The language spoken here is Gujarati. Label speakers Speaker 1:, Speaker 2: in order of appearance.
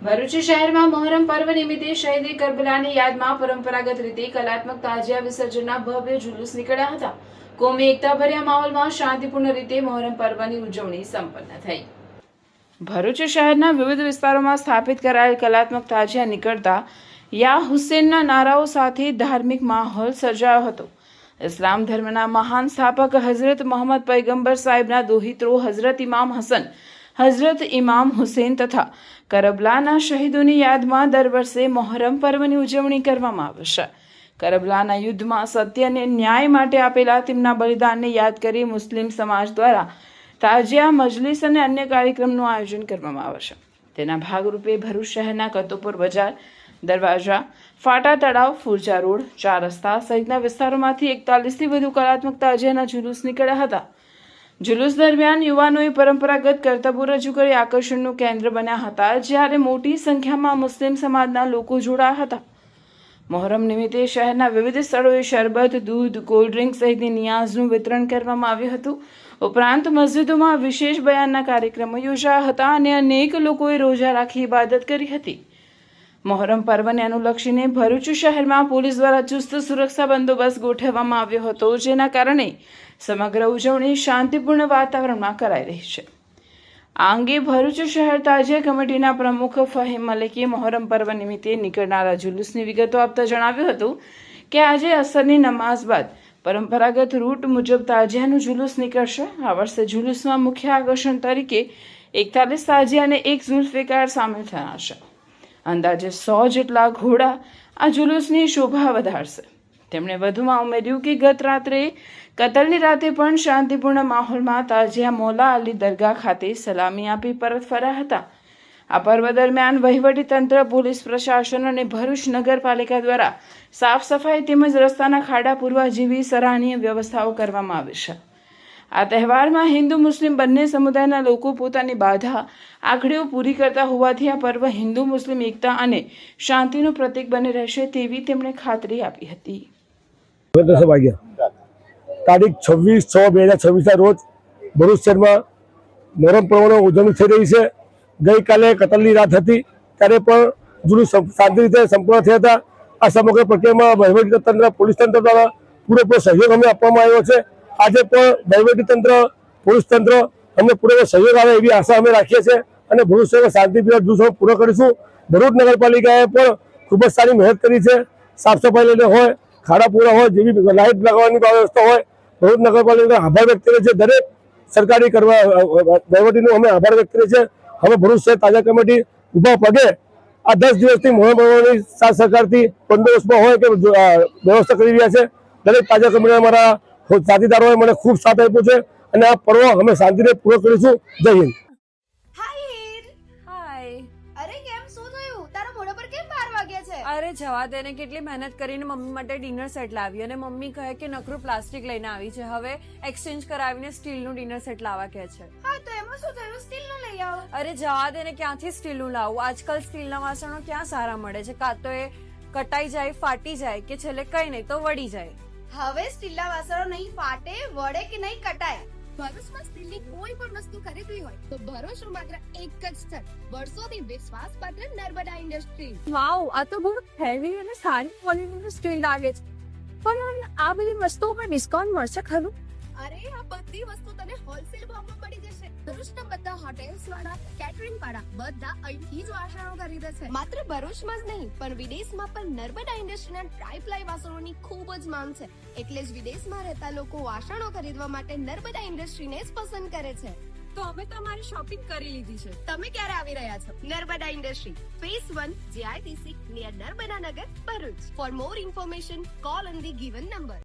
Speaker 1: ભરૂચ શહેરમાં મોહરમ પર્વ નિમિત્તે શહીદે કરબલાની યાદમાં પરંપરાગત રીતે કલાત્મક તાજિયા વિસર્જનના ભવ્ય જુલુસ નીકળ્યા હતા। કોમી એકતાભર્યા માહોલમાં શાંતિપૂર્ણ રીતે મોહરમ પર્વની ઉજવણી સંપન્ન થઈ। ભરૂચ શહેરના વિવિધ વિસ્તારોમાં સ્થાપિત કરાયેલ કલાત્મક તાજિયા નીકળતા યા હુસેનના નારાઓ સાથે ધાર્મિક માહોલ સર્જાયો હતો। ઇસ્લામ ધર્મના મહાન સ્થાપક હઝરત મોહમ્મદ પૈગંબર સાહેબના દોહિત્રો હઝરત ઇમામ હસન, હઝરત ઇમામ હુસેન તથા કરબલાના શહીદોની યાદમાં દર વર્ષે મોહરમ પર્વની ઉજવણી કરવામાં આવે છે। કરબલાના યુદ્ધમાં સત્ય અને ન્યાય માટે આપેલા તેમના બલિદાનને યાદ કરી મુસ્લિમ સમાજ દ્વારા તાજિયા મજલિસ અને અન્ય કાર્યક્રમનું આયોજન કરવામાં આવે છે। તેના ભાગરૂપે ભરૂચ શહેરના કતોપુર બજાર, દરવાજા, ફાટા તળાવ, ફુરજા રોડ, ચાર રસ્તા સહિતના વિસ્તારોમાંથી 41થી વધુ કલાત્મક તાજિયાના જુલુસ નીકળ્યા હતા। જુલુસ દરમિયાન યુવાનોએ પરંપરાગત કરતબો રજૂ કરી આકર્ષણનું કેન્દ્ર બન્યા હતા, જ્યારે મોટી સંખ્યામાં મુસ્લિમ સમાજના લોકો જોડાયા હતા। મોહરમ નિમિત્તે શહેરના વિવિધ સ્થળોએ શરબત, દૂધ, કોલ્ડ ડ્રિંક સહિતની નિયાઝનું વિતરણ કરવામાં આવ્યું હતું। ઉપરાંત મસ્જિદોમાં વિશેષ બયાનના કાર્યક્રમો યોજાયા હતા અને અનેક લોકોએ રોજા રાખી ઇબાદત કરી હતી। મોહરમ પર્વને અનુલક્ષીને ભરૂચ શહેરમાં પોલીસ દ્વારા ચુસ્ત સુરક્ષા બંદોબસ્ત ગોઠવવામાં આવ્યો હતો, જેના કારણે સમગ્ર ઉજવણી શાંતિપૂર્ણ વાતાવરણમાં કરાઈ રહી છે। આ અંગે ભરૂચ શહેર તાજિયા કમિટીના પ્રમુખ ફહીમ મલિકે મોહરમ પર્વ નિમિત્તે નીકળનારા જુલુસની વિગતો આપતા જણાવ્યું હતું કે આજે અસરની નમાઝ બાદ પરંપરાગત રૂટ મુજબ તાજિયાનું જુલુસ નીકળશે। આ વર્ષે જુલુસમાં મુખ્ય આકર્ષણ તરીકે 41 તાજિયા અને 1 ઝુલ્ફિકાર સામેલ થયા છે। અંદાજે 100 જેટલા ઘોડા આ જુલુસની શોભા વધારશે। તેમણે વધુમાં ઉમેર્યું કે ગત રાત્રે કતલની રાતે પણ શાંતિપૂર્ણ માહોલમાં તાજિયા મૌલા અલી દરગાહ ખાતે સલામી આપી પરત ફર્યા હતા। આ પર્વ દરમિયાન વહીવટીતંત્ર, પોલીસ પ્રશાસન અને ભરૂચ નગરપાલિકા દ્વારા સાફ સફાઈ તેમજ રસ્તાના ખાડા પૂરવા જેવી સરાહનીય વ્યવસ્થાઓ કરવામાં આવી છે। આ તહેવારમાં હિન્દુ મુસ્લિમ બંને સમુદાયના લોકો પોતાની બાધા આંખડીઓ પૂરી કરતા હોવાથી આ પર્વ હિન્દુ મુસ્લિમ એકતા અને શાંતિનું પ્રતીક બની રહેશે તેવી તેમણે ખાતરી આપી હતી।
Speaker 2: તારીખ 26/6/2026 રોજ ભરૂચ શહેરમાં મોહરમ પર્વની ઉજવણી થઈ રહી છે। ગઈકાલે કતલની રાત હતી, ત્યારે પણ જુલુસ શાંતિ રીતે સંપન્ન થયા હતા। આ સમગ્ર પ્રક્રિયામાં વહીવટીતંત્ર, પોલીસ તંત્ર દ્વારા પૂરેપૂરો સહયોગ અમને આપવામાં આવ્યો છે। આજે પણ વહીવટીતંત્ર, પોલીસ તંત્ર અમને પૂરેપૂરો સહયોગ આવે એવી આશા અમે રાખીએ છીએ અને ભરૂચ શહેરમાં શાંતિપૂર્વક જુલુસ પૂરો કરીશું। ભરૂચ નગરપાલિકાએ પણ ખૂબ જ સારી મહેનત કરી છે। સાફ સફાઈ લઈને હોય, ખાડા પૂરા હોય, જેવી લાઇટ લગાવવાની વ્યવસ્થા હોય, ભરૂચ નગરપાલિકાનો આભાર વ્યક્ત કરે છે। દરેક સરકારી વહીવટીનો અમે આભાર વ્યક્ત કરીએ છીએ। હવે ભરૂચ શહેર તાજિયા કમિટી ઊભા પગે આ 10 દિવસથી મોહરમ પર્વની સાથ સરકારથી બંદોબસ્તમાં હોય કે વ્યવસ્થા કરી રહ્યા છે। દરેક તાજિયા કમિટીના અમારા સાથીદારોએ મને ખૂબ સાથ આપ્યો છે અને આ પર્વ અમે શાંતિને પૂરો કરીશું। જય હિન્દ।
Speaker 3: અરે કેમ શું થયું? તારા મોઢા પર કેમ 12 વાગ્યા છે?
Speaker 4: અરે જવા દે ને, કેટલી મહેનત કરીને મમ્મી માટે ડિનર સેટ લાવી અને મમ્મી કહે કે નકરું પ્લાસ્ટિક લઈને આવી છે, હવે એક્સચેન્જ કરાવીને સ્ટીલનું ડિનર સેટ લાવવા કહે છે।
Speaker 3: હા તો એમાં શું થયું? સ્ટીલનું લઈ આવો।
Speaker 4: અરે જવા દે ને, ક્યાંથી સ્ટીલનું લાવું? આજકાલ સ્ટીલના વાસણો ક્યાં સારા મળે છે? કાં તો એ કટાઈ જાય, ફાટી જાય કે છેલ્લે કઈ નહીં તો વળી જાય।
Speaker 3: હવે સ્ટીલના વાસણો નહીં ફાટે, વળે કે નહીં કટાય। ભરૂચમાં સ્ટીલની કોઈ પણ વસ્તુ ખરીદવી હોય તો ભરોસો માત્ર એક જ સ્થળ, વર્ષોથી વિશ્વાસપાત્ર નર્મદા ઇન્ડસ્ટ્રીઝ।
Speaker 4: વાવ, આ તો બહુ હેવી અને સારી ક્વોલિટીનું સ્ટીલ લાગે છે, પણ આ બધી વસ્તુઓ પર ડિસ્કાઉન્ટ મળશે ખરું?
Speaker 3: અરે આ બધી વસ્તુ તને હોલસેલ ભાવમાં મળી જશે। ભરૂચના બધા હોટેલ્સ વાળા, કેટરિંગ વાળા બધા અહીંથી જ વાસણો ખરીદે છે। માત્ર ભરૂચમાં જ નહીં પણ વિદેશમાં પણ નર્મદા ઇન્ડસ્ટ્રીના ટ્રાય-પ્લાય વાસણોની ખૂબ જ માંગ છે, એટલે જ વિદેશમાં રહેતા લોકો વાસણો ખરીદવા માટે નર્મદા ઇન્ડસ્ટ્રીને જ પસંદ કરે છે।
Speaker 4: તો અમે તમારી શોપિંગ કરી લીધી છે।
Speaker 3: તમે ક્યારે આવી રહ્યા છો? Narmada industry, phase 1, GITC, near Narmada Nagar, Bharuch. For more information call on the given number.